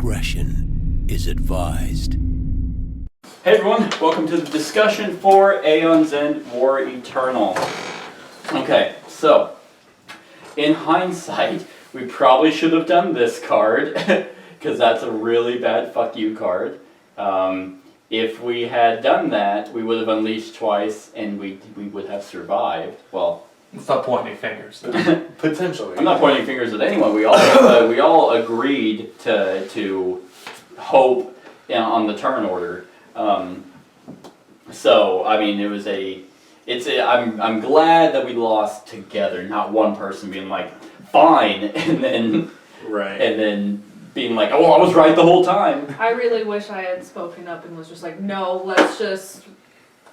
Discretion is advised. Hey everyone, welcome to the discussion for Aeon's End War Eternal. Okay, so, in hindsight, we probably should have done this card, because that's a really bad fuck you card. If we had done that, we would have unleashed twice, and we would have survived. Well, stop pointing fingers. Potentially. I'm not pointing fingers at anyone. We all agreed to hope on the turn order. So I mean, I'm glad that we lost together, not one person being like, fine, and then right, and then being like, oh, I was right the whole time. I really wish I had spoken up and was just like, no, let's just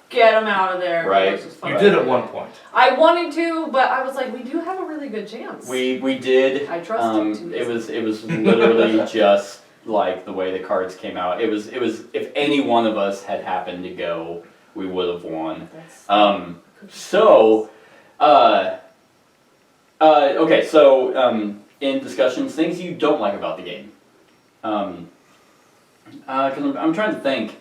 get him out of there. Right. You did at one point. I wanted to, but I was like, we do have a really good chance. We did. I trusted you. It was literally just like the way the cards came out. It was if any one of us had happened to go, we would have won. Okay, so in discussions, things you don't like about the game. Because I'm trying to think.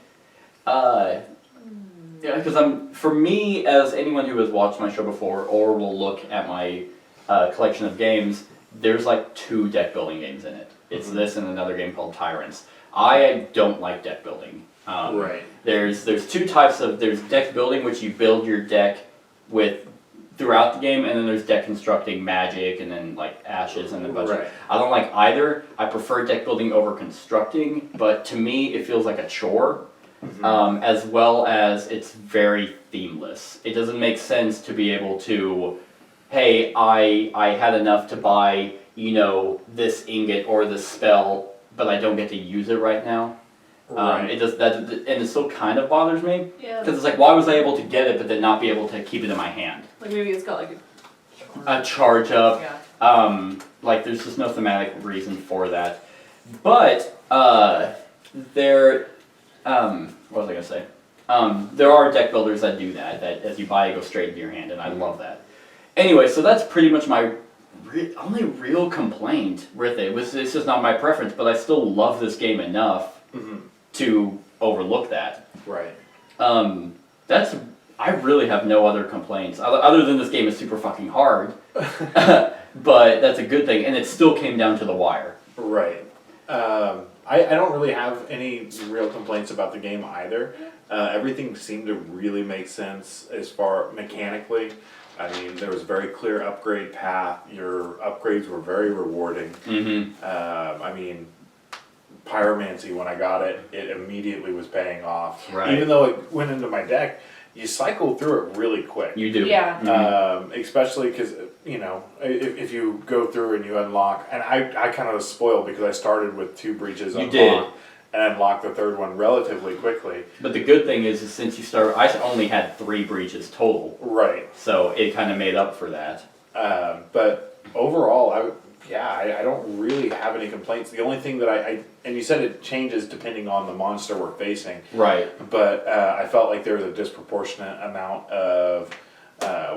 Because for me, as anyone who has watched my show before or will look at my collection of games, there's like 2 deck building games in it. It's this and another game called Tyrants. I don't like deck building. Right. There's 2 types of, there's deck building, which you build your deck with throughout the game, and then there's deck constructing magic and then like ashes and a bunch of, I don't like either. I prefer deck building over constructing, but to me it feels like a chore. As well as it's very themeless. It doesn't make sense to be able to, hey, I had enough to buy, this ingot or this spell, but I don't get to use it right now. It does that, and it still kind of bothers me. Yeah. Because it's like, why was I able to get it, but then not be able to keep it in my hand? Like maybe it's got like a charge up. Yeah. Like there's just no thematic reason for that. But what was I gonna say? There are deck builders that do that as you buy, it goes straight into your hand, and I love that. Anyway, so that's pretty much my only real complaint with it. It's just not my preference, but I still love this game enough to overlook that. Right. I really have no other complaints, other than this game is super fucking hard, but that's a good thing, and it still came down to the wire. Right. I don't really have any real complaints about the game either. Everything seemed to really make sense as far mechanically. I mean, there was a very clear upgrade path. Your upgrades were very rewarding. I mean, Pyromancy, when I got it, it immediately was paying off. Right. Even though it went into my deck, you cycle through it really quick. You do. Yeah. Especially because, if you go through and you unlock, and I kind of was spoiled because I started with 2 breaches unlocked and unlocked the 3rd one relatively quickly. But the good thing is since you started, I only had 3 breaches total. Right. So it kind of made up for that. But overall, I don't really have any complaints. The only thing that and you said it changes depending on the monster we're facing. Right. But I felt like there was a disproportionate amount of,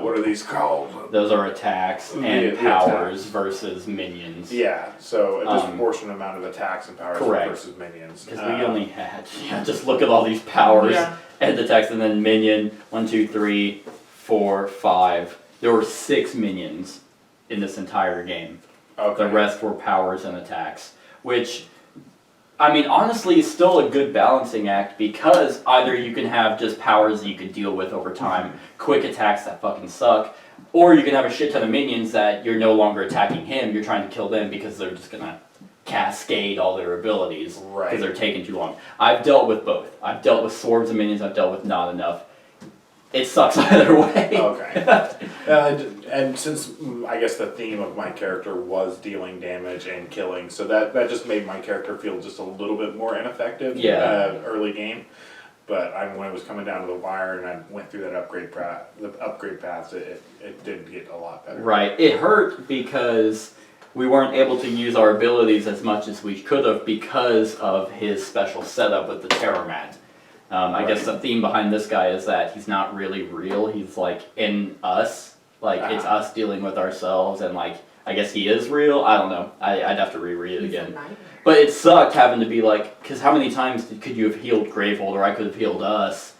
what are these called? Those are attacks and powers versus minions. Yeah, so a disproportionate amount of attacks and powers versus minions. Because we only had, just look at all these powers and attacks, and then minion, 1, 2, 3, 4, 5. There were 6 minions in this entire game. Okay. The rest were powers and attacks, which, I mean, honestly, is still a good balancing act because either you can have just powers that you could deal with over time, quick attacks that fucking suck, or you can have a shit ton of minions that you're no longer attacking him, you're trying to kill them because they're just gonna cascade all their abilities because they're taking too long. I've dealt with both. I've dealt with swords and minions, I've dealt with not enough. It sucks either way. Okay. And since I guess the theme of my character was dealing damage and killing, so that just made my character feel just a little bit more ineffective early game. But when it was coming down to the wire and I went through that upgrade paths, it did get a lot better. Right. It hurt because we weren't able to use our abilities as much as we could have because of his special setup with the Terror Mat. I guess the theme behind this guy is that he's not really real. He's like in us. Like it's us dealing with ourselves and like I guess he is real. I don't know. I'd have to reread it He's a again. nightmare. But it sucked having to be like, because how many times could you have healed Gravehold, or I could have healed us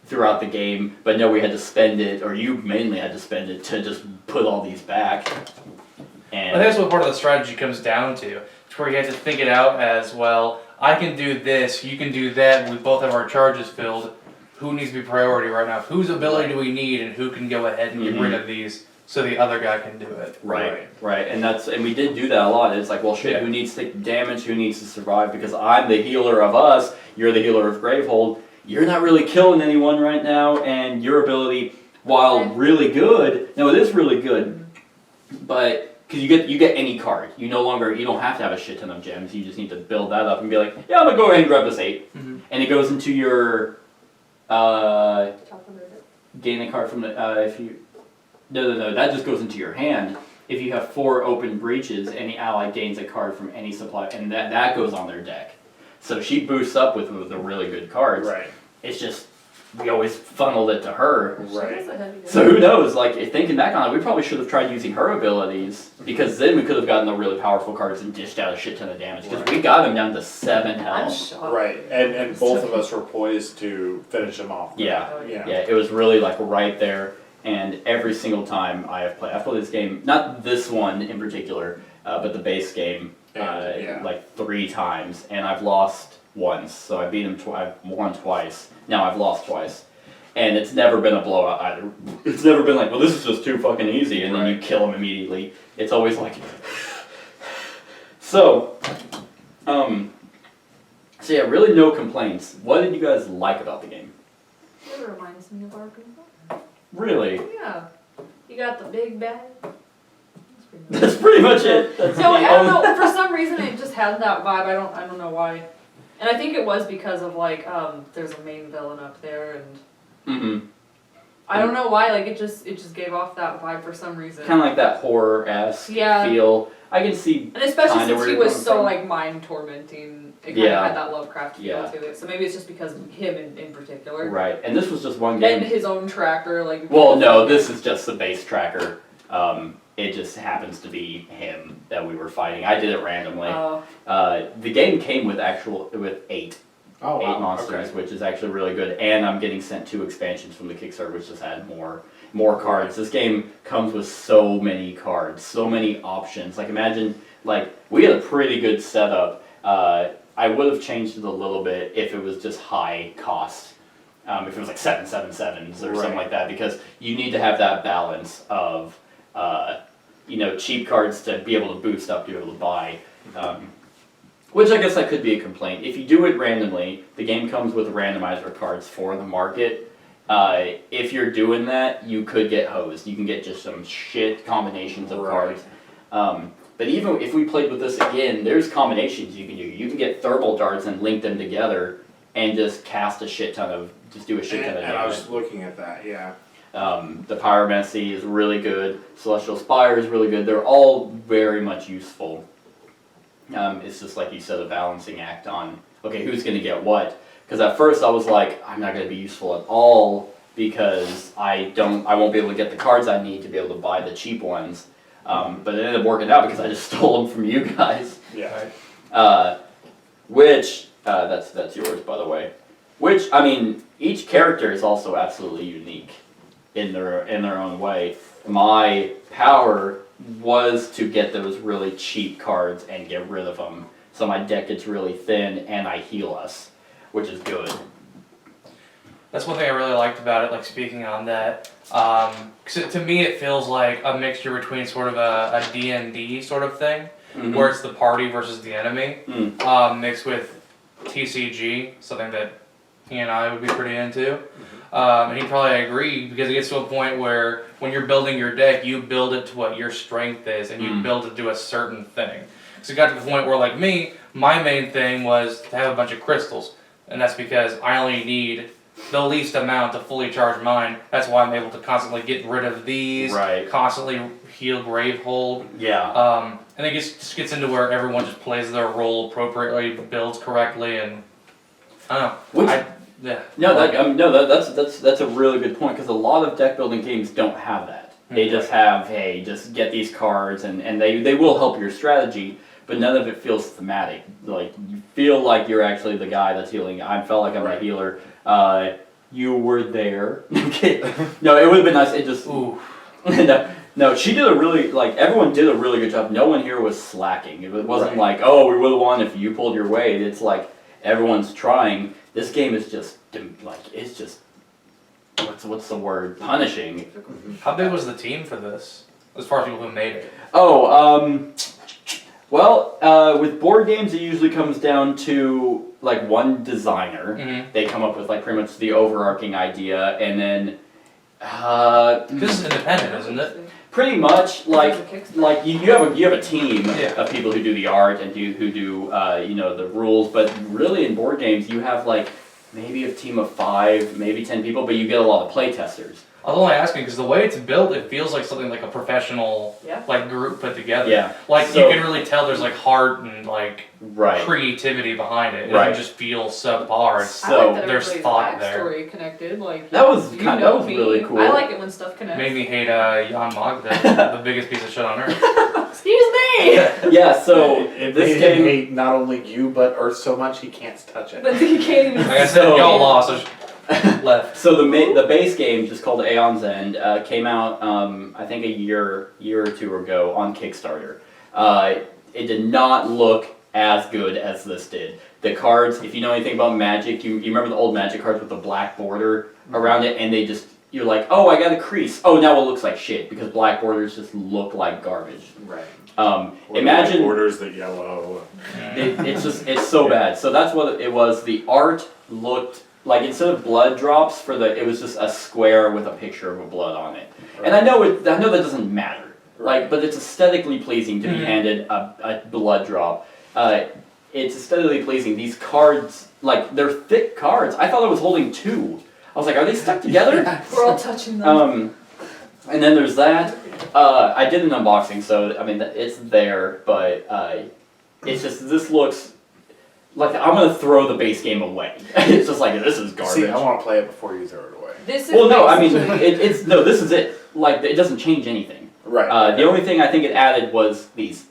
throughout the game, but no, we had to spend it, or you mainly had to spend it to just put all these back. And I think that's what part of the strategy comes down to. It's where you have to think it out as, well, I can do this, you can do that, we both have our charges filled. Who needs to be priority right now? Whose ability do we need, and who can go ahead and get rid of these so the other guy can do it? Right, and we did do that a lot. It's like, well, shit, who needs to take damage, who needs to survive? Because I'm the healer of us, you're the healer of Gravehold. You're not really killing anyone right now, and your ability, while really good, no, it is really good, but because you get any card, you don't have to have a shit ton of gems. You just need to build that up and be like, yeah, I'm gonna go ahead and grab this 8, and it goes into your gain a card from the if you. No, that just goes into your hand. If you have 4 open breaches, any ally gains a card from any supply, and that goes on their deck. So she boosts up with the really good cards. Right. It's just, we always funneled it to her. Right. So who knows, like, thinking back on it, we probably should have tried using her abilities, because then we could have gotten the really powerful cards and dished out a shit ton of damage, because we got them down to 7 I'm health. shocked. Right, and both of us were poised to finish him off. Yeah. Yeah. Yeah, it was really, like, right there. And every single time I've played this game, not this one in particular, but the base game, like 3 times, and I've lost once. So I beat him I've won twice. Now I've lost twice, and it's never been a blowout either. It's never been like, well, this is just too fucking easy, and then you kill him immediately. It's always like, so yeah, really no complaints. What did you guys like about the game? It reminds me of Arkham. Really? Yeah. You got the big bag. That's pretty much it. That's So the I don't only- know, for some reason it just had that vibe. I don't know why. And I think it was because of like there's a main villain up there, and I don't know why, like it just gave off that vibe for some reason. Kind of like that horror-esque feel. I can see. And especially kinda since where he you're was coming so from. like mind tormenting, it kind of had that Lovecraft feel to it. So maybe it's just because of him in particular. Right, and this was just one game. And his own tracker, like. Well, no, this is just the base tracker. It just happens to be him that we were fighting. I did it randomly. The game came with 8 Oh, wow. 8 monsters, which is actually really good. And I'm getting sent 2 expansions from the Kickstarter, which just had more cards. This game comes with so many cards, so many options. Like imagine, like we had a pretty good setup. I would have changed it a little bit if it was just high cost. If it was like 777s or something like that, because you need to have that balance of cheap cards to be able to boost up, to be able to buy. Which I guess that could be a complaint. If you do it randomly, the game comes with randomizer cards for the market. If you're doing that, you could get hosed. You can get just some shit combinations of cards. But even if we played with this again, there's combinations you can do. You can get thermal darts and link them together and just cast a shit ton of, just do a shit ton of damage. And I was looking at that, yeah. The Pyromancy is really good. Celestial Spire is really good. They're all very much useful. It's just like you said, a balancing act on, okay, who's going to get what? Because at first I was like, I'm not going to be useful at all because I won't be able to get the cards I need to be able to buy the cheap ones. But it ended up working out because I just stole them from you guys. Yeah. Which, that's yours, by the way. Which, I mean, each character is also absolutely unique in their own way. My power was to get those really cheap cards and get rid of them. So my deck gets really thin and I heal us, which is good. That's one thing I really liked about it, like speaking on that. 'Cause to me it feels like a mixture between sort of a D&D sort of thing, where it's the party versus the enemy, mixed with TCG, something that he and I would be pretty into. And he'd probably agree, because it gets to a point where when you're building your deck, you build it to what your strength is, and you build it to do a certain thing. So it got to the point where, like me, my main thing was to have a bunch of crystals, and that's because I only need the least amount to fully charge mine. That's why I'm able to constantly get rid of these, constantly heal Gravehold. Yeah. And it just gets into where everyone just plays their role appropriately, builds correctly, and I don't know. No, that's a really good point, because a lot of deck building games don't have that. They just have, hey, just get these cards, and they will help your strategy, but none of it feels thematic. Like, you feel like you're actually the guy that's healing. I felt like I'm a healer. You were there. Okay. No, it would have been nice. It just... Ooh. No, she did a really, like, everyone did a really good job. No one here was slacking. It wasn't like, oh, we would have won if you pulled your weight. It's like, everyone's trying. This game is just, like, it's just, what's the word? Punishing. How big was the team for this? As far as people who made it? Oh, well, with board games, it usually comes down to, like, one designer. Mm-hmm. They come up with, like, pretty much the overarching idea, and then, This is independent, isn't it? pretty much, like you have a team Yeah. of people who do the art and who do the rules, but really in board games you have like maybe a team of 5, maybe 10 people, but you get a lot of play testers. I was only asking because the way it's built, it feels like something like a professional like group put together. Yeah. Like So- you can really tell there's like heart and like Right. creativity behind it. It Right. doesn't just feel subpar. It's So, I like that there's everybody's thought there. backstory connected. Like That was you kind- know that was me. really cool. I like it when stuff connects. Made me hate Jan Magda, the biggest piece of shit on earth. Excuse me. Yeah, so it this made him game hate not only you but Earth so much he can't touch it. But you can't even. Like I said, So- y'all lost. So left. So the base game, just called Aeon's End, came out I think a year or two ago on Kickstarter. It did not look as good as this did. The cards, if you know anything about Magic, you remember the old Magic cards with the black border around it, and you're like, oh, I got a crease. Oh, now it looks like shit because black borders just look like garbage. Right. Imagine borders the yellow. it's so bad. So that's what it was. The art looked like, instead of blood drops it was just a square with a picture of a blood on it. Right. And I know that doesn't matter. Right. Like, but it's aesthetically pleasing to be handed a blood drop. It's aesthetically pleasing. These cards, like, they're thick cards. I thought I was holding 2. I was like, are they stuck together? We're all touching them. And then there's that. I did an unboxing, so I mean it's there, but it's just, this looks like I'm gonna throw the base game away. It's just like, this is garbage. See, I want to play it before you throw it away. This is. Well, no, I mean basically- this is it. Like, it doesn't change anything. Right. The only thing I think it added was these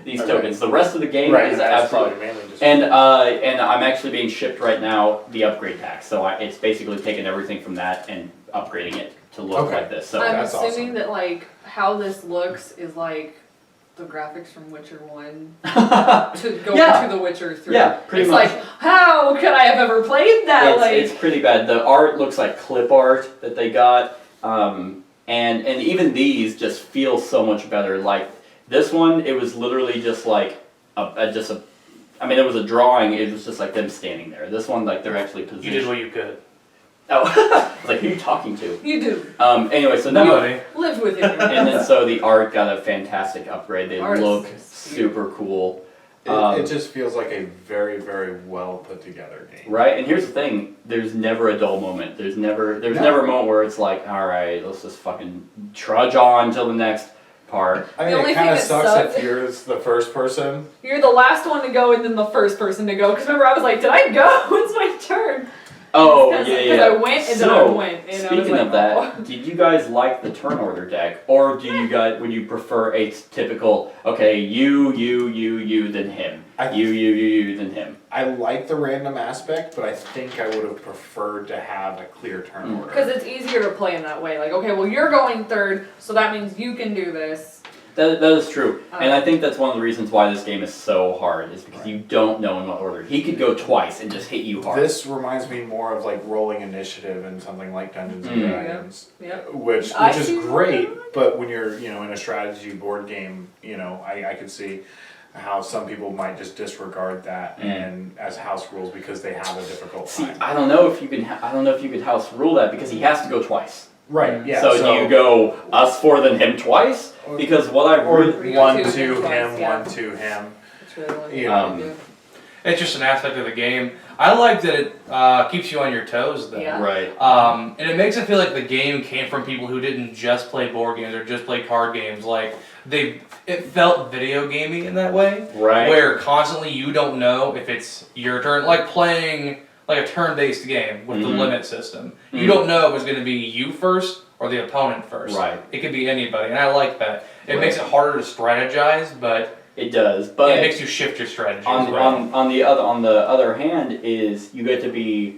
these Okay. tokens. The rest of the game right, is that's absolutely. probably mainly just. And I'm actually being shipped right now the upgrade pack. So it's basically taking everything from that and upgrading it to look Okay. like this. So I'm that's assuming awesome. that like how this looks is like the graphics from Witcher 1 to go Yeah. into The Witcher 3. Yeah, pretty it's much. like, how could I have ever played that? It's pretty bad. The art looks like clip art that they got, and even these just feel so much better. Like this one, it was literally just like I mean, it was a drawing. It was just like them standing there. This one, like, they're actually positioned. You did what you could. Oh, I was like, who are you talking to? You do. Anyway, so now, Nobody. Live with it. and then so the art got a fantastic upgrade. They Art is look just super cool. It just feels like a very, very well put together game. Right, and here's the thing: there's never a dull moment. There's never a moment where it's like, all right, let's just fucking trudge on till the next part. I The mean, only it kind of thing that sucks sucked- if you're the first person. You're the last one to go and then the first person to go. Because remember, I was like, did I go? It's my turn. Oh, Because yeah. I went and then I went. And I was Speaking like, of that, oh. did you guys like the turn order deck, or would you prefer a typical, okay, you, then him, you, then him? I like the random aspect, but I think I would have preferred to have a clear turn order. Because it's easier to play in that way. Like, okay, well, you're going third, so that means you can do this. That is true, and I think that's one of the reasons why this game is so hard, is because you don't know in what order. He could go twice and just hit you hard. This reminds me more of like rolling initiative and something like Dungeons and Mm. Dragons, Yep. which I is see great. that. But when you're in a strategy board game, I could see how some people might just disregard that and as house rules because they have a difficult See, time. I don't know if you can. I don't know if you could house rule that because he has to go twice. Right. Yeah. So do you go us four then him twice? Because what I or really, one, two, two, twice, him, yeah. 1, 2, him. It's really what Yeah. you do. It's just an aspect of the game. I like that it keeps you on your toes, though. Yeah. right? And it makes it feel like the game came from people who didn't just play board games or just play card games. Like it felt video gamey in that way, Right. where constantly you don't know if it's your turn. Like playing like a turn-based game with the Mhm. limit system. You Mhm. don't know if it's going to be you first or the opponent first. Right. It could be anybody, and I like that. It Right. makes it harder to strategize, but It does, but it makes you shift your strategy. on as well. on the other hand is you get to be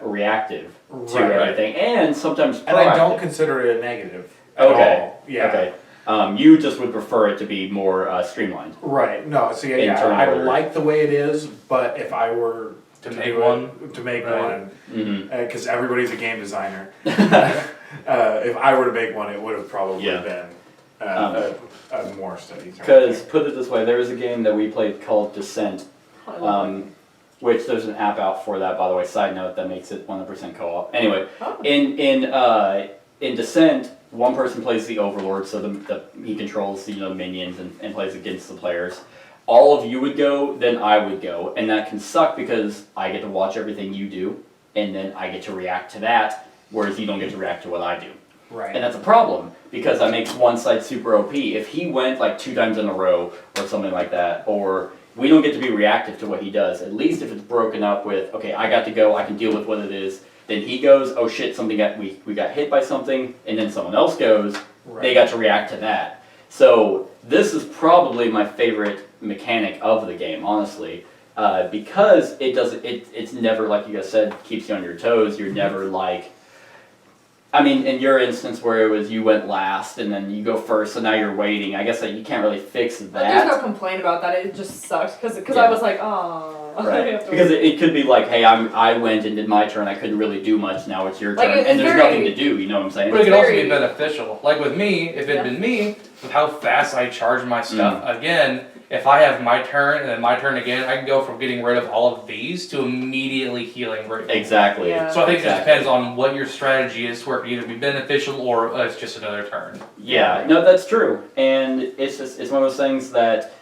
reactive to Right. everything, and sometimes And I don't proactive. consider it a negative at Okay. all. Yeah. Okay. You just would prefer it to be more streamlined. Right. No. See, In yeah, turn I order. like the way it is, but if I were To do make it- one? to make Right. one, Mm-hmm. because everybody's a game designer. If I were to make one, it would have probably Yeah. been a more study. Because put it this way, there was a game that we played called Descent, I love which there's an app out for that, by the way. Side note, that makes it 100% co-op. Anyway, it. Oh. in Descent, one person plays the Overlord, so he controls the minions and plays against the players. All of you would go, then I would go, and that can suck because I get to watch everything you do, and then I get to react to that, whereas you don't get to react to what I do. Right. And that's a problem, because that makes one side super OP. If he went like 2 times in a row, or something like that, or we don't get to be reactive to what he does, at least if it's broken up with, okay, I got to go, I can deal with what it is, then he goes, oh shit, we got hit by something, and then someone else goes, they got to react to that. So this is probably my favorite mechanic of the game, honestly, because it's never, like you guys said, keeps you on your toes. You're never like, I mean, in your instance where it was you went last and then you go first, so now you're waiting. I guess that you can't really fix But there's no that. complaint about that. It just sucks because Yeah. I was like, oh. Right. Because it could be like, hey, I went and did my turn. I couldn't really do much. Now it's your Like, turn, it's and there's very- nothing to do. You know what I'm saying? But it could also very- be beneficial. Like with me, if it'd Yeah. been me, with how fast I charge my stuff, again, if I have my turn and then my turn again, I can go from getting rid of all of these to immediately healing Gravehold. Exactly. Yeah. So I think it just Exactly. depends on what your strategy is, where it can either be beneficial or it's just another turn. Yeah, no, that's true. And it's one of those things that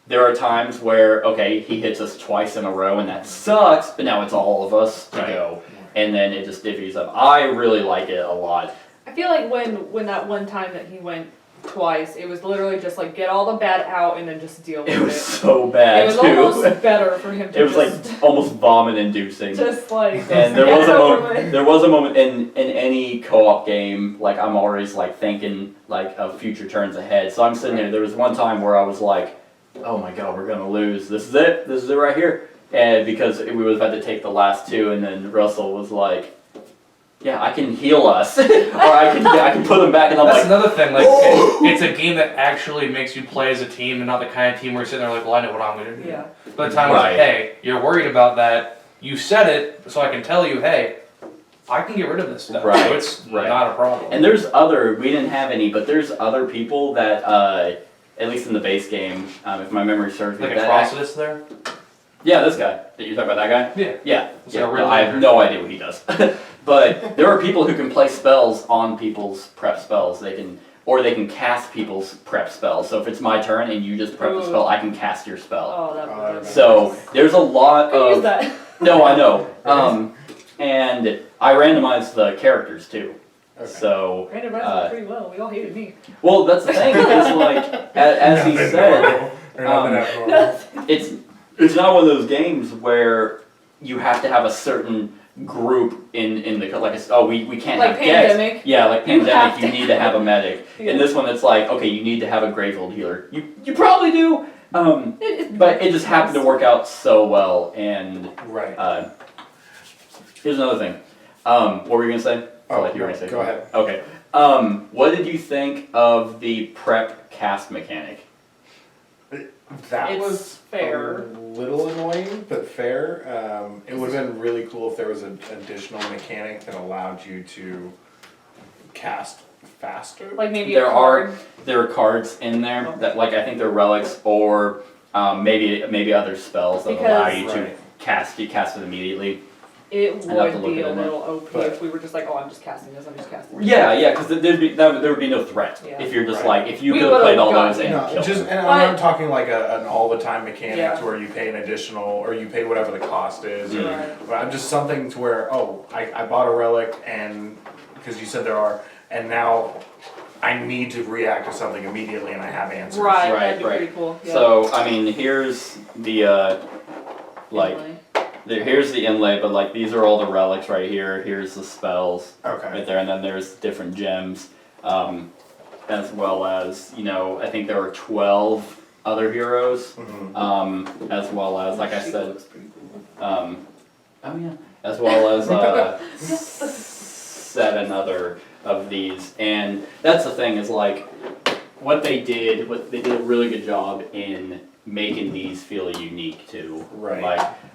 there are times where, okay, he hits us twice in a row and that sucks, but now it's all of us to Right. go. And then it just divvies up. I really like it a lot. I feel like when that one time that he went twice, it was literally just like get all the bad out and then just deal with It it. was so bad, It was too. almost better for him to It was just, like almost vomit inducing. just like And there get was a over moment. it. There was a moment in any co-op game. Like I'm always like thinking like of future turns ahead. So I'm sitting there. There was one time where I was like, "Oh my god, we're gonna lose. This is it. This is it right here." And because we was about to take the last 2, and then Russell was like, "Yeah, I can heal us, or I can put them back." And I'm That's like, another thing, like, it's a game that actually makes you play as a team and not the kind of team where you're sitting there like, well, I know what I'm going to do. Yeah. By the time it's Right. like, hey, you're worried about that, you said it, so I can tell you, hey, I can get rid of this stuff. Right, So it's right. not a problem. and we didn't have any, but there's other people that, at least in the base game, if my memory serves me, like that Atrocitus there? yeah, this guy. You're talking about that guy? Yeah. Yeah, It's yeah. a real I have leader. no idea what he does, but there are people who can play spells on people's prep spells. They can cast people's prep spells. So if it's my turn and you just prep the Ooh. spell, I can cast your spell. Oh, that Oh, would be So there's a lot Could use of that. no, I know, and I randomized the characters too. Okay. So Brandon Rice pretty well. We all hated me. well, that's the thing. Is like as he Nothing said. normal. Or nothing abnormal. It's not one of those games where you have to have a certain group in the like we can't Like have decks. Pandemic. Yeah, like You have pandemic, you to need to have a medic. Yeah. In this one, it's like okay, you need to have a Gravehold healer. You probably do, It- but it just happened to work out so well. And Right. here's another thing. What were you gonna say? I feel Oh, like you were no, gonna say. go ahead. Okay. What did you think of the prep cast mechanic? That It's was fair. a little annoying, but fair. It would have been really cool if there was an additional mechanic that allowed you to cast faster. Like maybe There a card. There are cards in there that, like, I think they're relics or maybe other spells that allow you to Right. cast it immediately. It I'd have to would look be at a it in little OP But- if we were just like, oh, I'm just casting this. I'm just casting this. Yeah, because there would be no threat Yeah. if you're just Right. like if you We could have would've played all got- those and No, killed just them. and But- I'm not talking like an all the time mechanic Yeah. to where you pay an additional or you pay whatever the cost is. Or, Right. but I'm just something to where I bought a relic and because you said there are and now I need to react to something immediately and I have answers. Right, Right, that'd be right. pretty cool. Yeah. So I mean, here's the like Anyway. Here's the inlay, but like these are all the relics right here. Here's the spells Okay. right there, and then there's different gems, as well as I think there were 12 other heroes, as well as like I said, oh yeah, as well as 7 other of these, and that's the thing is like what they did a really good job in making these feel unique too. Right.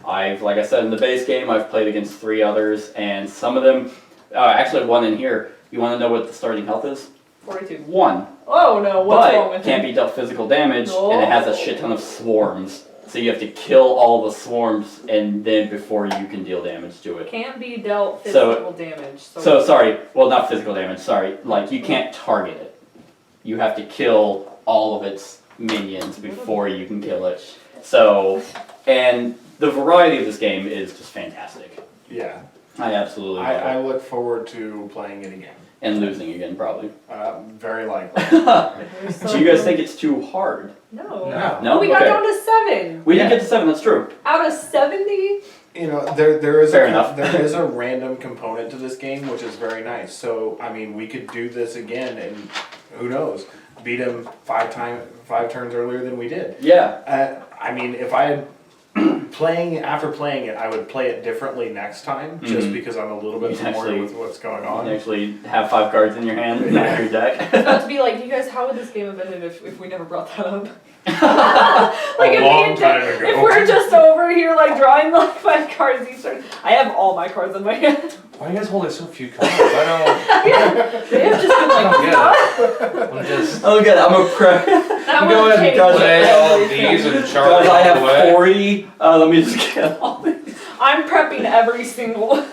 Like I said in the base game, I've played against 3 others, and some of them, actually one in here. You want to know what the starting health is? 42. 1. Oh no, what's wrong with But can't him? be dealt physical damage, and it has a shit ton of swarms. So you have to kill all the swarms, and then before you can deal damage to it. Can't be dealt physical damage. So sorry, well not physical damage. Sorry, like you can't target it. You have to kill all of its minions before you can kill it. So, and the variety of this game is just fantastic. Yeah. I absolutely love I it. look forward to playing it again. And losing again, probably. Very likely. Do you guys think it's too hard? No. No. No? Oh, we got Okay. down to 7. We didn't get to 7, that's true. Out of 70? You know, there is Fair enough. there is a random component to this game, which is very nice. So I mean, we could do this again, and who knows, beat him 5 turns earlier than we did. Yeah. I mean, if I had after playing it, I would play it differently next time, just because I'm a little bit You familiar actually- with what's going You on. actually have 5 cards in your hand, not your deck. About to be like, you guys, how would this game have ended if we never brought that up? Like A if long me time and ago. if we're just over here like drawing like 5 cards each turn. I have all my cards in my hand. Why are you guys holding so few cards? I They have just been don't like, get it. I'm just. Oh good, I'm a pro. that Go was ahead and changed play all everything. these and charge Guys, I all the way. have 40. Let me just get all these. I'm prepping every single.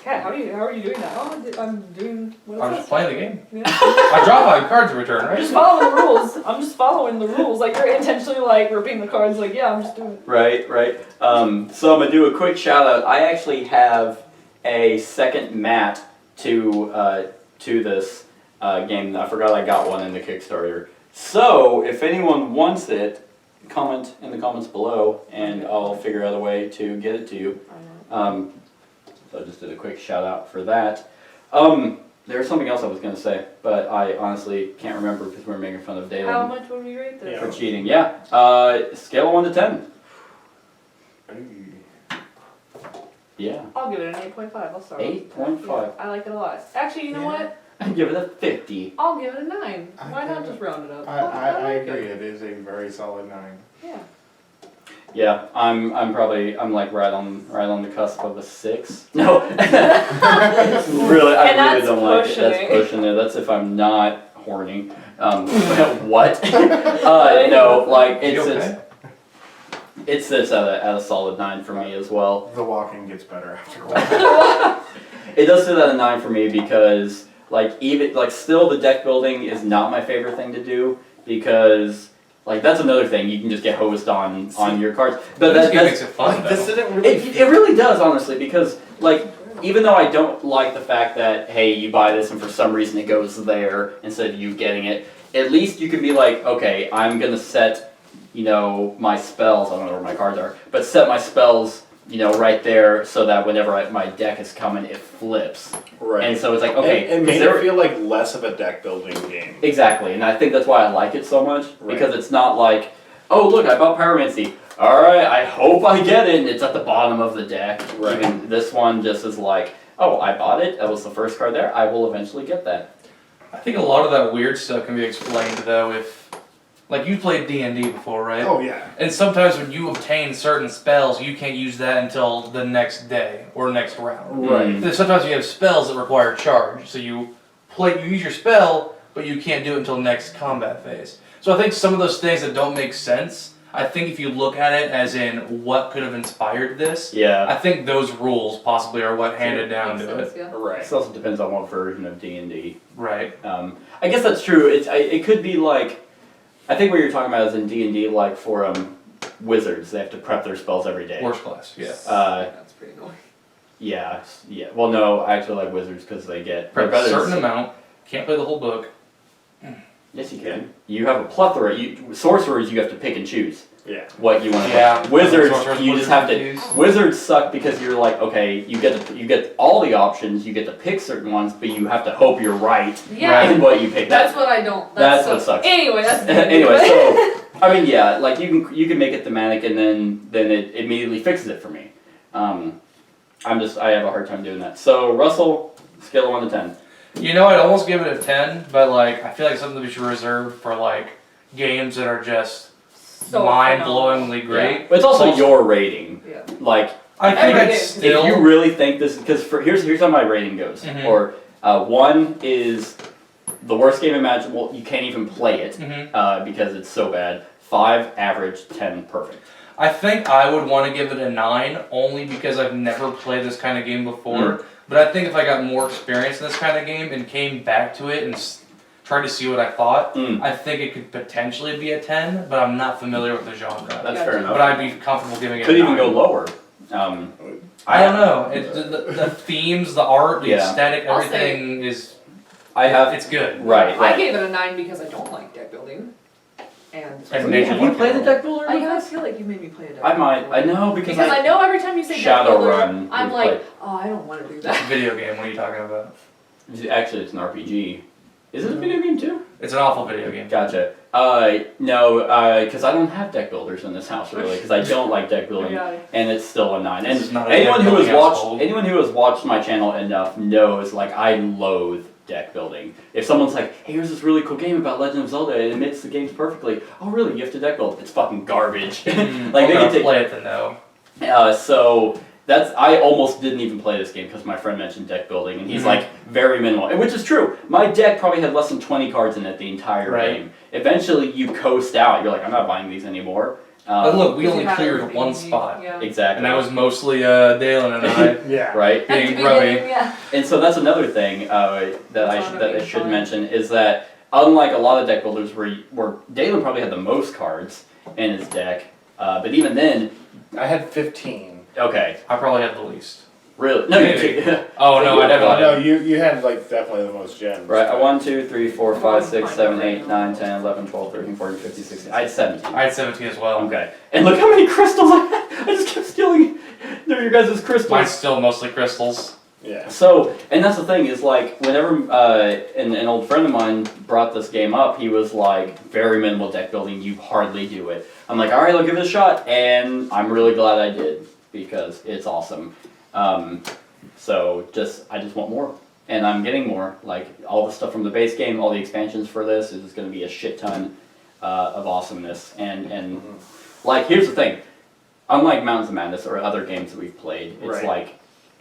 Kat, how are you doing that? Oh, I'm doing. What I'm is just this? playing the game. Yeah. I draw 5 cards in return, I'm just right? following the rules. I'm just following the rules. Like you're intentionally like ripping the cards. Like yeah, I'm just doing it. Right. So I'm gonna do a quick shout out. I actually have a second mat to this game. I forgot I got one in the Kickstarter. So if anyone wants it, comment in the comments below, and I'll figure out a way to get it to you. So I just did a quick shout out for that. There was something else I was gonna say, but I honestly can't remember because we were making fun of How Dalen much would we rate this? for cheating. Yeah. Scale of 1 to 10. Yeah. I'll give it an 8.5. I'll start. 8.5. Yeah, I like it a lot. Actually, you know what? I'd give it a 50. I'll give it a 9. Why not just round it up? I like agree. it. It is a very solid 9. Yeah. Yeah, I'm like right on the cusp of a 6. No. really, I And really that's don't like it. pushing That's it. pushing it. That's if I'm not horny. What? No, like You it's okay? it sits at a solid 9 for me as well. The walking gets better after a while. It does sit at a 9 for me because still the deck building is not my favorite thing to do because that's another thing you can just get hosed on your cards. But This game that's makes it fun, This though. didn't really. it really does honestly because even though I don't like the fact that hey you buy this and for some reason it goes there instead of you getting it, at least you can be like okay I'm gonna set my spells, I don't know where my cards are, but set my spells right there so that whenever my deck is coming it flips. Right. And so it's like okay, It 'cause made there- it feel like less of a deck building game. exactly, and I think that's why I like it so much Right. because it's not like oh look I bought Pyromancy, alright I hope I get it and it's at the bottom of the deck. Right. Even this one just is like oh I bought it, that was the first card there, I will eventually get that. I think a lot of that weird stuff can be explained though if, you played D&D before, right? Oh yeah. And sometimes when you obtain certain spells, you can't use that until the next day or next round. Right. Then sometimes you have spells that require charge, so you use your spell, but you can't do it until next combat phase. So I think some of those things that don't make sense, I think if you look at it as in what could have inspired this, Yeah. I think those rules possibly are what handed down Makes to sense, it. yeah. Right. It also depends on what version of D&D. Right. I guess that's true. It could be I think what you're talking about is in D&D for wizards, they have to prep their spells every day. Worst class, yes. That's pretty annoying. Yeah. Well, no, I actually like wizards because they get Prep their a brothers- certain amount, can't play the whole book. Yes, you can. You have a plethora. Sorcerers, you have to pick and choose. what you want to Yeah. play. Wizards, Sorcerer's you just have to. confused. Wizards suck because you're like, okay, you get all the options, you get to pick certain ones, but you have to hope you're right Yeah. in what you pick. That's what I don't. That's so, what sucks. Anyway, that's Anyway, so I mean, yeah, like you can make it thematic, and then it immediately fixes it for me. I have a hard time doing that. So Russell, scale of 1 to 10. You know, I'd almost give it a 10, but like I feel like something we should reserve for like games that are just so mind-blowingly great. Yeah. But it's also So- your rating. Yeah. Like I think Every I'd game. still. if you really think this, because here's how my rating goes. Mhm. Or 1 is the worst game imaginable. You can't even play it because it's so bad. 5 average, 10 perfect. I think I would want to give it a 9 only because I've never played this kind of game before. But I think if I got more experience in this kind of game and came back to it and tried to see what I thought, I think it could potentially be a 10, but I'm not familiar with the genre. That's fair enough. But I'd be comfortable giving it Could a 9. even go lower. I don't know. The themes, the art, the Yeah. aesthetic, I'll everything is. I have It's good. right. I gave it a 9 because I don't like deck building. And And Have you played the deck builder? I kind of feel like you made me play a deck I builder. might. I know because I know every time you say deck Shadow builder, Run, I'm we've like, played. oh, I don't want to do It's a that. video game. What are you talking about? Actually, it's an RPG. Is it a video game too? It's an awful video game. Gotcha. No, because I don't have deck builders in this house really, because I don't like deck building, Yeah. and it's still a 9. This is And not a anyone deck who has building watched household. anyone who has watched my channel enough knows like I loathe deck building. If someone's like, hey, here's this really cool game about Legend of Zelda, it admits the games perfectly. Oh really? You have to deck build? It's fucking garbage. Like I'm they gonna can take. play it then though. So I almost didn't even play this game because my friend mentioned deck building, and he's like very minimal, and which is true. My deck probably had less than 20 cards in it the entire Right. game. Eventually, you coast out. You're like, I'm not buying these anymore. But look, we Because only you had cleared everything one you need, spot, Yeah. Exactly. and that was mostly Dalen and I. Yeah. right. At the being grubby. beginning, yeah. And so that's another thing that That's I should fine. mention is that unlike a lot of deck builders where Dalen probably had the most cards in his deck, but even then, I had 15. okay, I probably had the least. really, no, you Maybe. did. Oh no, I definitely. No, you had like definitely the most gems. Right, 1, 2, 3, 4, 5, 6, 7, 8, 9, 10, 11, 12, 13, 14, 15, 16. I had 17. I had 17 as well. Okay. And look how many crystals I had. I just kept stealing your guys' crystals. Mine's still mostly crystals. Yeah. So, and that's the thing is like whenever an old friend of mine brought this game up, he was like, very minimal deck building, you hardly do it. I'm like, alright, I'll give it a shot, and I'm really glad I did because it's awesome. So I just want more. And I'm getting more. Like all the stuff from the base game, all the expansions for this is going to be a shit ton of awesomeness. And like here's the thing, unlike Mountains of Madness or other games that we've played, it's Right. like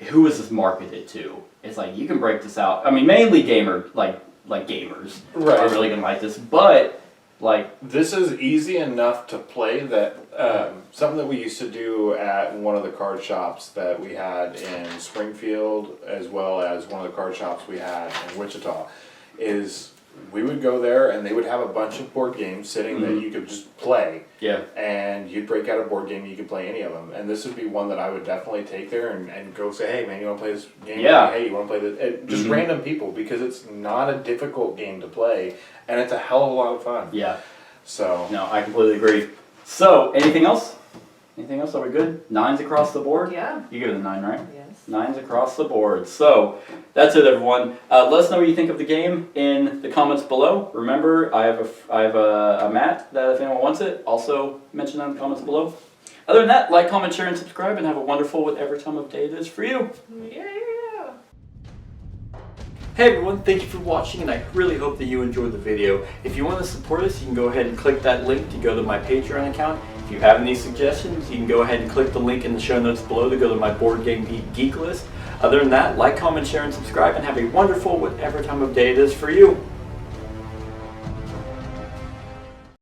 who is this marketed to? It's like you can break this out. I mean, mainly gamers Right. are really gonna like this, but like This is easy enough to play that something that we used to do at one of the card shops that we had in Springfield, as well as one of the card shops we had in Wichita, is we would go there and they would have a bunch of board games sitting that you could just play, yeah, and you'd break out a board game, you could play any of them. And this would be one that I would definitely take there and go say, hey man, you want to play this game? Yeah. Hey, you want to play this? Just random people, because it's not a difficult game to play, and it's a hell of a lot of fun. yeah. So. No, I completely agree. So anything else? Anything else? Are we good? 9s across the board. Yeah. You give it a 9, right? Yes. 9s across the board. So that's it, everyone. Let us know what you think of the game in the comments below. Remember, I have a mat that if anyone wants it, also mention that in the comments below. Other than that, like, comment, share, and subscribe, and have a wonderful whatever time of day it is for you. Yeah. Hey everyone, thank you for watching, and I really hope that you enjoyed the video. If you want to support us, you can go ahead and click that link to go to my Patreon account. If you have any suggestions, you can go ahead and click the link in the show notes below to go to my Board Game Geek list. Other than that, like, comment, share, and subscribe, and have a wonderful whatever time of day it is for you.